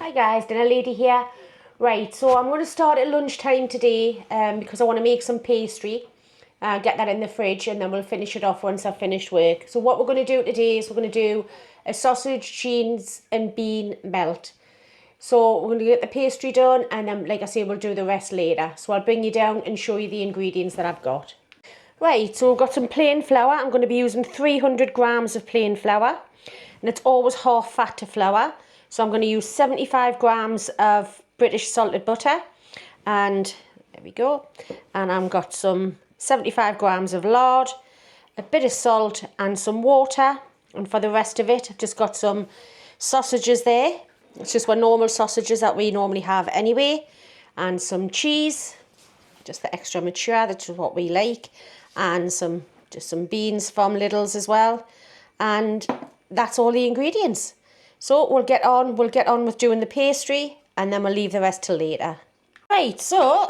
Hi guys, Dinner Lady here. Right, so I'm going to start at lunchtime today because I want to make some pastry. Get that in the fridge and then we'll finish it off once I've finished work. So what we're going to do today is we're going to do a sausage, cheese and bean melt. So we're going to get the pastry done and then, like I say, we'll do the rest later. So I'll bring you down and show you the ingredients that I've got. Right, so we've got some plain flour. I'm going to be using 300 grams of plain flour. And it's always half fat to flour. So I'm going to use 75 grams of British salted butter. And there we go. And I've got some 75 grams of lard, a bit of salt and some water. And for the rest of it, I've just got some sausages there. It's just what normal sausages that we normally have anyway. And some cheese, just the extra mature, that's what we like. And just some beans from Lidl's as well. And that's all the ingredients. So we'll get on with doing the pastry and then we'll leave the rest till later. Right, so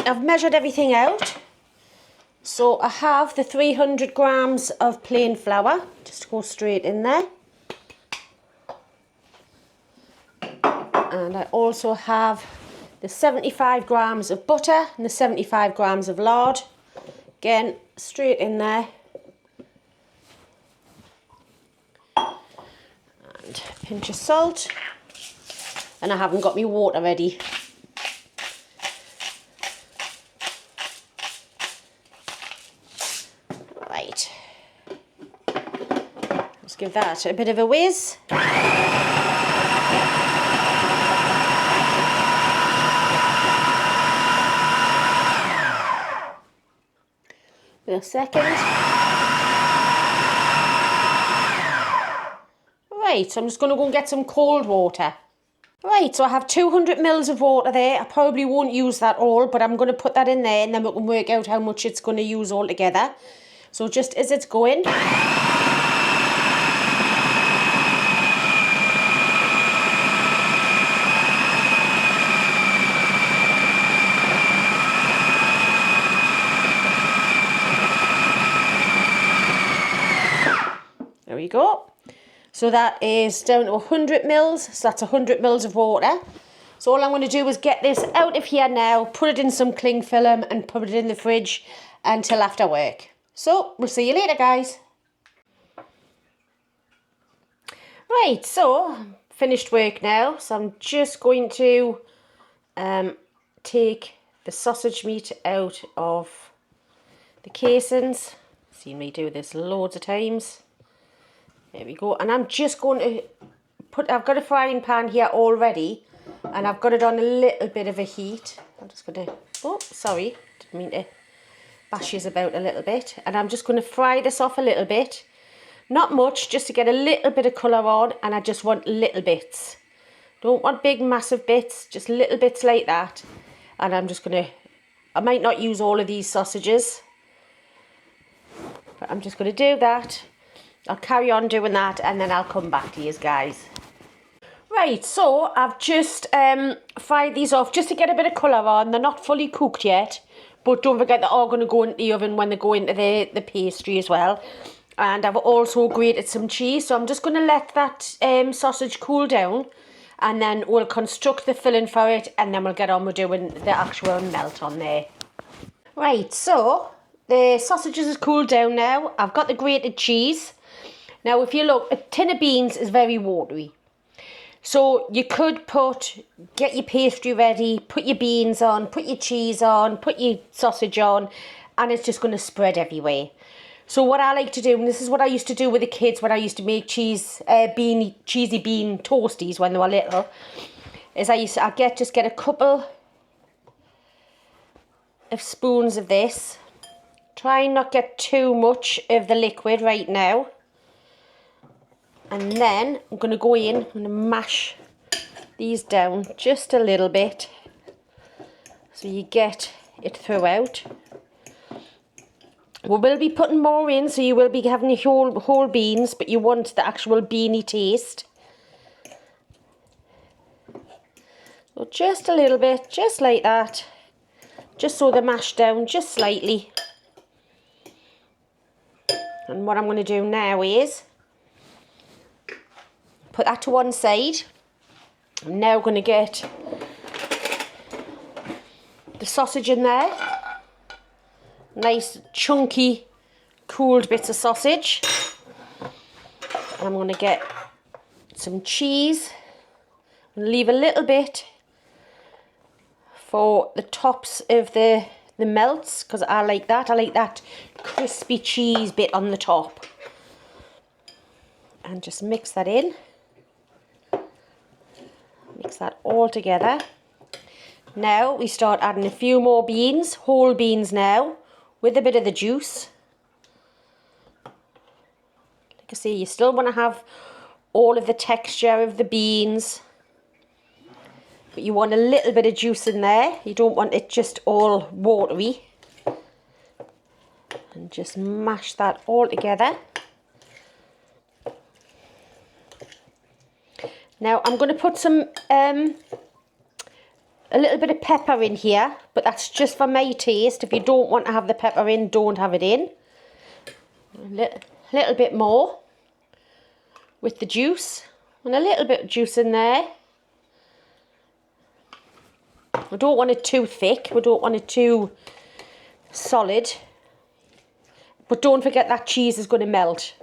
I've measured everything out. So I have the 300 grams of plain flour, just go straight in there. And I also have the 75 grams of butter and the 75 grams of lard. Again, straight in there. And a pinch of salt. And I haven't got my water ready. Right. Let's give that a bit of a whiz. In a second. Right, so I'm just going to go and get some cold water. Right, so I have 200 mils of water there. I probably won't use that all, but I'm going to put that in there and then we can work out how much it's going to use all together. So just as it's going. There we go. So that is down to 100 mils. So that's 100 mils of water. So all I'm going to do is get this out of here now, put it in some cling film and put it in the fridge until after work. So we'll see you later, guys. Right, so finished work now. So I'm just going to take the sausage meat out of the casings. Seen me do this loads of times. There we go. And I'm just going to I've got a frying pan here already. And I've got it on a little bit of a heat. I'm just going to, oh, sorry. Didn't mean to bash you about a little bit. And I'm just going to fry this off a little bit. Not much, just to get a little bit of colour on. And I just want little bits. Don't want big, massive bits. Just little bits like that. And I'm just going to, I might not use all of these sausages. But I'm just going to do that. I'll carry on doing that and then I'll come back to you guys. Right, so I've just fried these off just to get a bit of colour on. They're not fully cooked yet, but don't forget they're all going to go into the oven when they go into the pastry as well. And I've also grated some cheese, so I'm just going to let that sausage cool down and then we'll construct the filling for it and then we'll get on with doing the actual melt on there. Right, so the sausages is cooled down now. I've got the grated cheese. Now, if you look, a tin of beans is very watery. So you could get your pastry ready, put your beans on, put your cheese on, put your sausage on, and it's just going to spread everywhere. So what I like to do, and this is what I used to do with the kids when I used to make cheesy bean toasties when they were little, is I'd get a couple of spoons of this. Try and not get too much of the liquid right now. And then I'm going to go in, I'm going to mash these down just a little bit so you get it throughout. We will be putting more in, so you will be having whole beans, but you want the actual beany taste. So just a little bit, just like that, just so they're mashed down just slightly. And what I'm going to do now is put that to one side. I'm now going to get the sausage in there. Nice chunky cooled bits of sausage. And I'm going to get some cheese. I'm going to leave a little bit for the tops of the melts, because I like that crispy cheese bit on the top. And just mix that in. Mix that all together. Now we start adding a few more beans, whole beans now, with a bit of the juice. Like I say, you still want to have all of the texture of the beans, but you want a little bit of juice in there. You don't want it just all watery. And just mash that all together. Now I'm going to put some a little bit of pepper in here, but that's just for my taste. If you don't want to have the pepper in, don't have it in. A little bit more with the juice, and a little bit of juice in there. We don't want it too thick, we don't want it too solid, but don't forget that cheese is going to melt,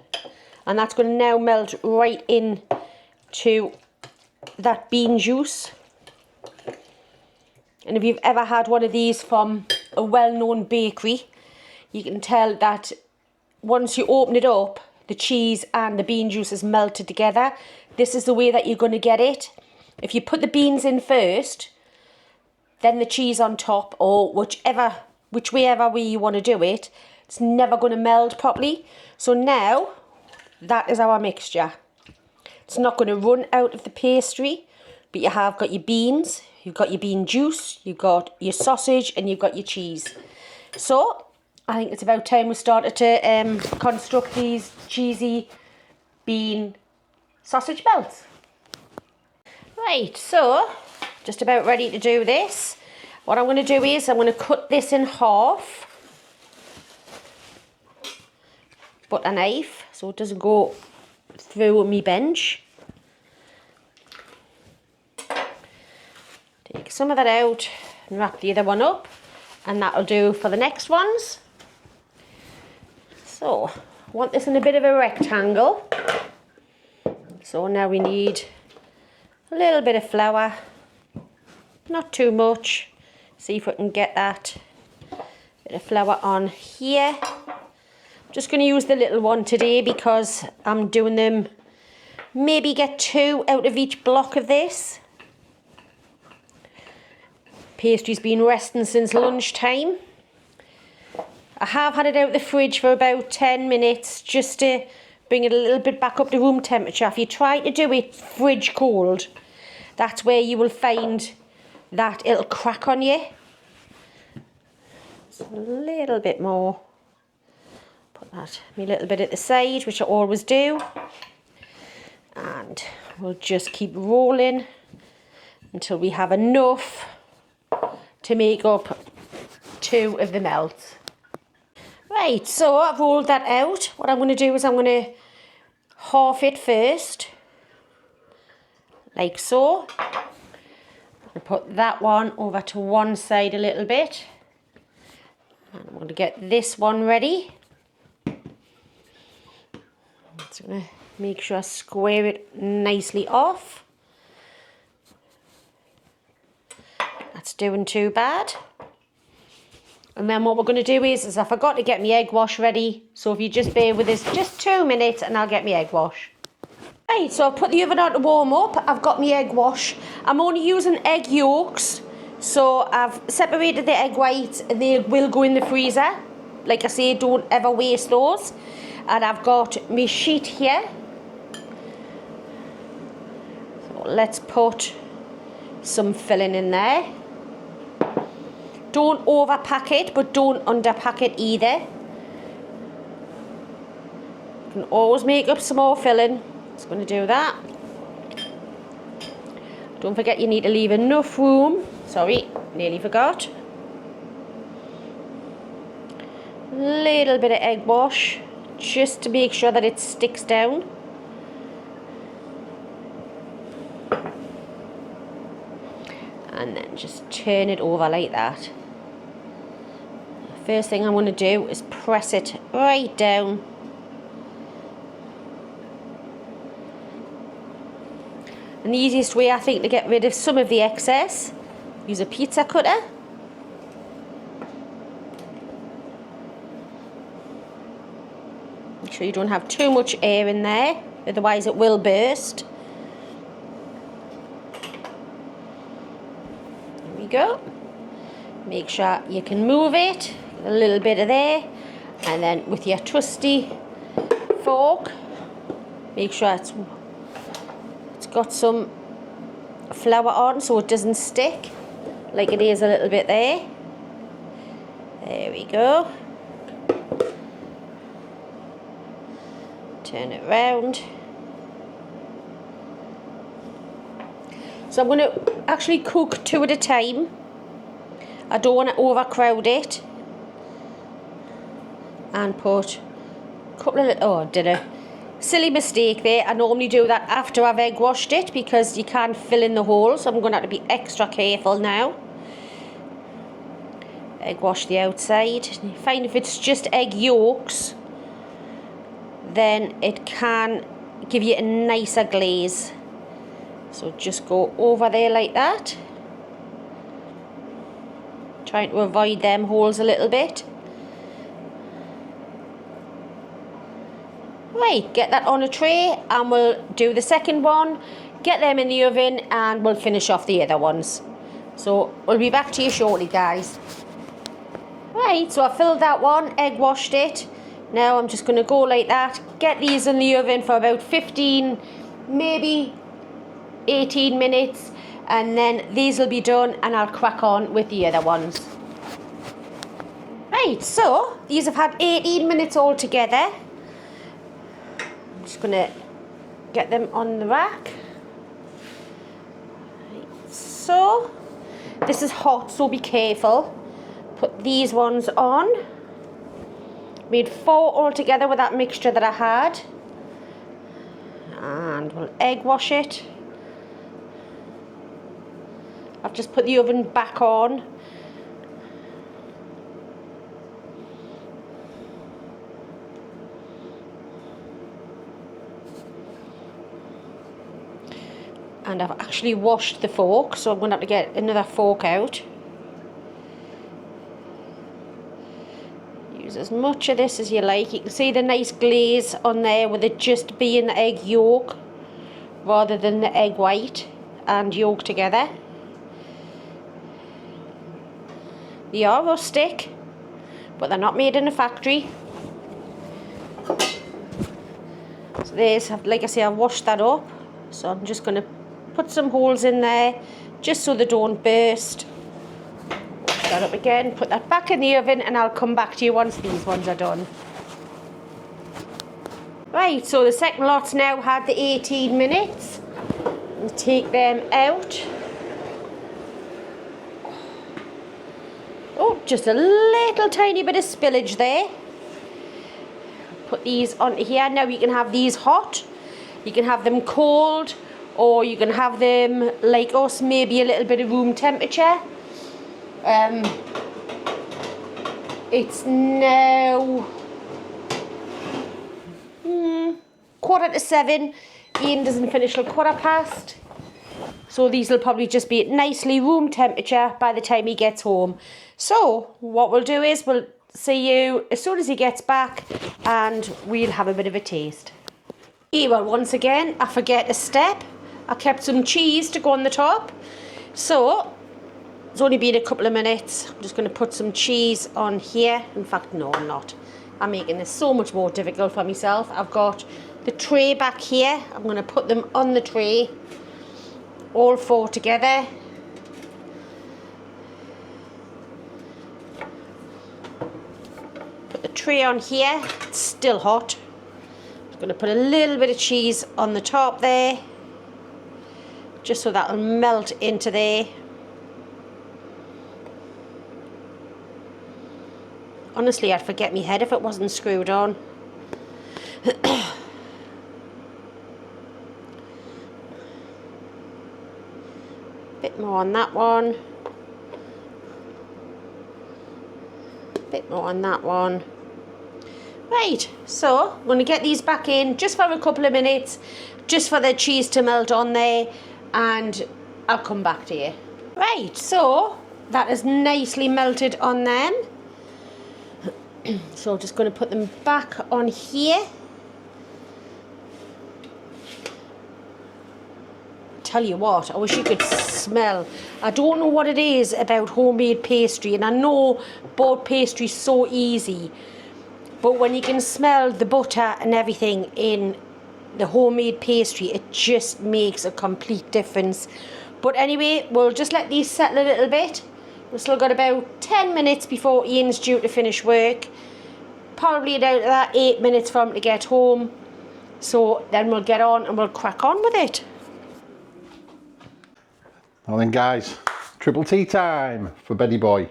and that's going to now melt right in to that bean juice. And if you've ever had one of these from a well-known bakery, you can tell that once you open it up, the cheese and the bean juice is melted together. This is the way that you're going to get it. If you put the beans in first, then the cheese on top, or whichever way you want to do it, it's never going to meld properly. So now, that is our mixture. It's not going to run out of the pastry, but you have got your beans, you've got your bean juice, you've got your sausage, and you've got your cheese. So I think it's about time we started to construct these cheesy bean sausage melts. Right, so just about ready to do this. What I'm going to do is I'm going to cut this in half, butter knife, so it doesn't go through my bench. Take some of that out and wrap the other one up, and that'll do for the next ones. So I want this in a bit of a rectangle. So now we need a little bit of flour, not too much. See if we can get that bit of flour on here. I'm just going to use the little one today because I'm doing them, maybe get 2 out of each block of this. Pastry's been resting since lunchtime. I have had it out of the fridge for about 10 minutes just to bring it a little bit back up to room temperature. If you try to do it fridge cold, that's where you will find that it'll crack on you. Just a little bit more. Put that a little bit at the side, which I always do. And we'll just keep rolling until we have enough to make up 2 of the melts. Right, so I've rolled that out. What I'm going to do is I'm going to half it first, like so. I'm going to put that one over to one side a little bit. And I'm going to get this one ready. Just going to make sure I square it nicely off. That's doing too bad. And then what we're going to do is I forgot to get my egg wash ready. So if you just bear with us just 2 minutes and I'll get my egg wash. Right, so I've put the oven on to warm up. I've got my egg wash. I'm only using egg yolks. So I've separated the egg whites. They will go in the freezer. Like I say, don't ever waste those. And I've got my sheet here. So let's put some filling in there. Don't overpack it, but don't underpack it either. You can always make up some more filling. Just going to do that. Don't forget you need to leave enough room. Sorry, nearly forgot. Little bit of egg wash, just to make sure that it sticks down. And then just turn it over like that. First thing I'm going to do is press it right down. And the easiest way, I think, to get rid of some of the excess, use a pizza cutter. Make sure you don't have too much air in there, otherwise it will burst. There we go. Make sure you can move it, a little bit of there, and then with your trusty fork, make sure it's got some flour on so it doesn't stick, like it is a little bit there. There we go. Turn it round. So I'm going to actually cook 2 at a time. I don't want to overcrowd it. And put a couple of little, oh, did a silly mistake there. I normally do that after I've egg washed it because you can't fill in the holes, so I'm going to have to be extra careful now. Egg wash the outside. Find if it's just egg yolks, then it can give you a nicer glaze. So just go over there like that. Trying to avoid them holes a little bit. Right, get that on a tray and we'll do the second one, get them in the oven and we'll finish off the other ones. So we'll be back to you shortly, guys. Right, so I filled that one, egg washed it. Now I'm just going to go like that, get these in the oven for about 15, maybe 18 minutes, and then these will be done and I'll crack on with the other ones. Right, so these have had 18 minutes altogether. I'm just going to get them on the rack. Right, so this is hot, so be careful. Put these ones on. Made 4 altogether with that mixture that I had. And we'll egg wash it. I've just put the oven back on. And I've actually washed the fork, so I'm going to have to get another fork out. Use as much of this as you like. You can see the nice glaze on there with it just being the egg yolk rather than the egg white and yolk together. They are rustic, but they're not made in a factory. So there's, like I say, I've washed that up. So I'm just going to put some holes in there just so they don't burst. Wash that up again, put that back in the oven, and I'll come back to you once these ones are done. Right, so the second lot's now had the 18 minutes. I'll take them out. Oh, just a little tiny bit of spillage there. Put these on here. Now you can have these hot, you can have them cold, or you can have them like us, maybe a little bit of room temperature. It's now 7:15. Ian doesn't finish till past. So these will probably just be at nicely room temperature by the time he gets home. So what we'll do is we'll see you as soon as he gets back and we'll have a bit of a taste. Well, once again, I forget a step. I kept some cheese to go on the top. So it's only been a couple of minutes. I'm just going to put some cheese on here. In fact, no, I'm not. I'm making this so much more difficult for myself. I've got the tray back here. I'm going to put them on the tray, all 4 together. Put the tray on here. It's still hot. I'm going to put a little bit of cheese on the top there, just so that'll melt into there. Honestly, I'd forget my head if it wasn't screwed on. Bit more on that one. Bit more on that one. Right, so I'm going to get these back in just for a couple of minutes, just for the cheese to melt on there, and I'll come back to you. Right, so that is nicely melted on them. So I'm just going to put them back on here. Tell you what, I wish you could smell. I don't know what it is about homemade pastry, and I know board pastry is so easy, but when you can smell the butter and everything in the homemade pastry, it just makes a complete difference. But anyway, we'll just let these settle a little bit. We've still got about 10 minutes before Ian's due to finish work. Probably about 8 minutes for him to get home. So then we'll get on and we'll crack on with it. Now then guys, triple tea time for Betty Boy.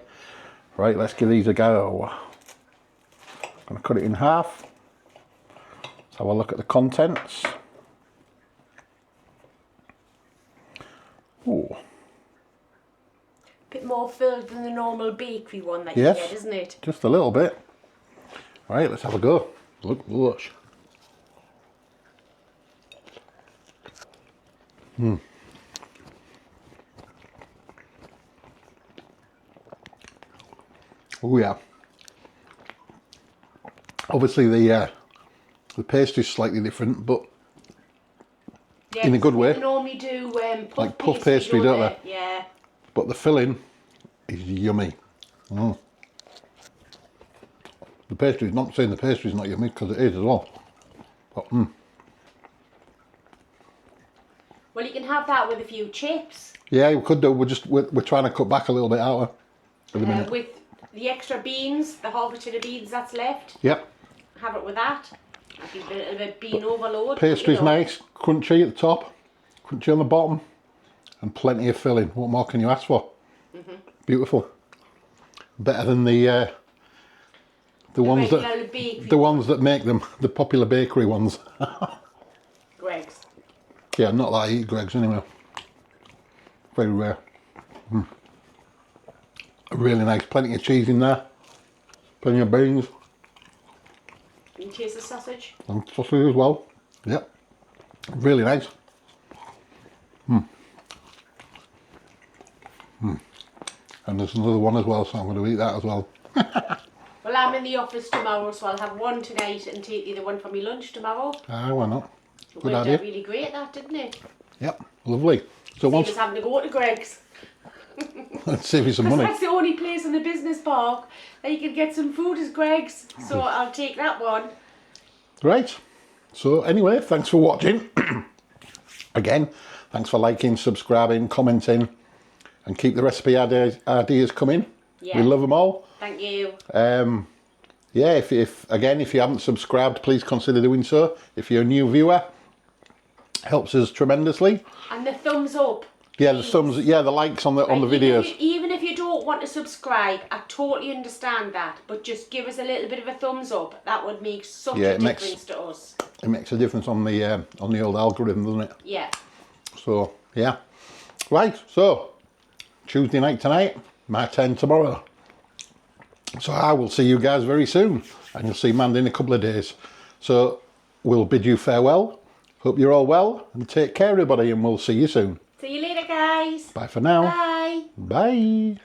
Right, let's give these a go. I'm going to cut it in half. Let's have a look at the contents. Ooh. Bit more filled than the normal bakery one that Yes, you get, isn't it? Just a little bit. Right, let's have a go. Look, lush. Oh yeah. Obviously the pastry's slightly different, but Yeah, in a good way. They normally do Like puff pastry, don't they? Yeah. But the filling is yummy. The pastry's not saying the pastry's not yummy, because it is as well. But Well, you can have that with a few chips. yeah, we could do. We're trying to cut back a little bit out of the minute. With the extra beans, the half a tin of beans that's left. Yep. Have it with that. That'd be a little bit bean overload. Pastry's you know. nice, crunchy at the top, crunchy on the bottom, and plenty of filling. What more can you ask for? Beautiful. Better than the ones that make them, the popular bakery ones. Greg's. Yeah, not that I eat Greg's anyway. Very rare. Really nice. Plenty of cheese in there. Plenty of beans. Can you taste the sausage? And sausage as well. Yep. Really nice. And there's another one as well, so I'm going to eat that as well. Well, I'm in the office tomorrow, so I'll have one tonight and take the other one for my lunch tomorrow. Ah, why not? It Good worked idea. out really great, that, didn't it? Yep, lovely. So Save once us having to go to Greg's. let's save you some money. That's the only place in the business park that you can get some food is Greg's. So I'll take that one. Right. So anyway, thanks for watching. Again, thanks for liking, subscribing, commenting, and keep the recipe ideas coming. Yeah. We love them all. Thank you. Yeah, if you haven't subscribed, please consider doing so. If you're a new viewer, helps us tremendously. And the thumbs up. Yeah, the thumbs, yeah, the likes on the videos. Even if you don't want to subscribe, I totally understand that. But just give us a little bit of a thumbs up. That would make such a difference to us. It makes a difference on the old algorithm, doesn't it? Yeah. So yeah, right. So Tuesday night tonight, my 10 tomorrow. So I will see you guys very soon, and you'll see Mandy in a couple of days. So we'll bid you farewell. Hope you're all well, and take care, everybody, and we'll see you soon. See you later, guys. Bye for now. Bye. Bye.